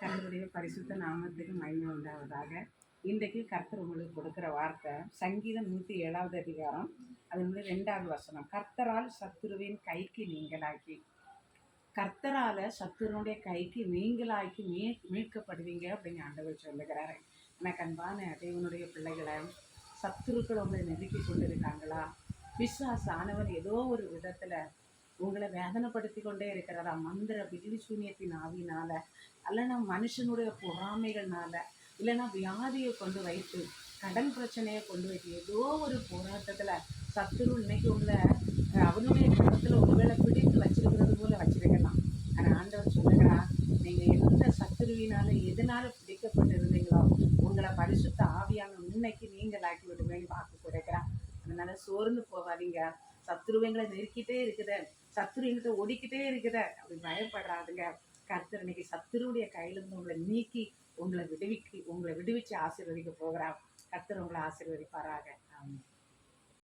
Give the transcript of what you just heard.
கர்த்தருடைய பரிசுத்த நாமத்துக்கு மகிமை உண்டாவதாக. இன்றைக்கு கர்த்தர் உங்களுக்கு கொடுக்குற வார்த்தை சங்கீதம் 107வது அதிகாரம், அது 2வது வசனம். கர்த்தரால் சத்துருவின் கைக்கு நீங்களாக்கி. கர்த்தரால் சத்துருனுடைய கைக்கு நீங்களாக்கி மீட்கப்படுவீங்க அப்படின்னு ஆண்டவர் சொல்லுகிறாரு. எனக்கு அன்பான தேவனுடைய பிள்ளைகளை, சத்துருக்கள் உங்களை நெருக்கி கொண்டு இருக்காங்களா? ஆனவர் ஏதோ ஒரு விதத்தில் உங்களை வேதனைப்படுத்தி கொண்டே இருக்கிறாரா? மந்திர பில்லி சூனியத்தின் ஆவினால, இல்லைன்னா மனுஷனுடைய பொறாமைகள்னால, இல்லைன்னா வியாதியை கொண்டு வைத்து, கடன் பிரச்சனையை கொண்டு வைத்து, ஏதோ ஒரு போராட்டத்தில் சத்துரு இன்னைக்கு உங்களை அவனுடைய கருத்தில் ஒருவேளை பிடித்து வச்சிருக்கிறது போல வச்சிருக்கலாம். ஆனால் ஆண்டவர் சொல்லுகிறா, நீங்கள் எந்த சத்துருவினால எதனால பிடிக்கப்பட்டிருந்தீங்களோ உங்களை பரிசுத்த ஆவியான இன்னைக்கு நீங்களாக்கி விடுவேன்னு வாக்கு கொடுக்கிறான். அதனால சோர்ந்து போகாதீங்க. சத்துருவங்களை நெருக்கிட்டே இருக்குத, சத்துரு எங்கிட்ட ஓடிக்கிட்டே இருக்குத அப்படி பயப்படுறாதுங்க. கர்த்தர் இன்னைக்கு சத்துருடைய கையிலிருந்து உங்களை நீக்கி உங்களை விடுவிச்சு ஆசீர்வதிக்க போகிறார். கர்த்தர் உங்களை ஆசீர்வதிப்பாராக. ஆமாம்.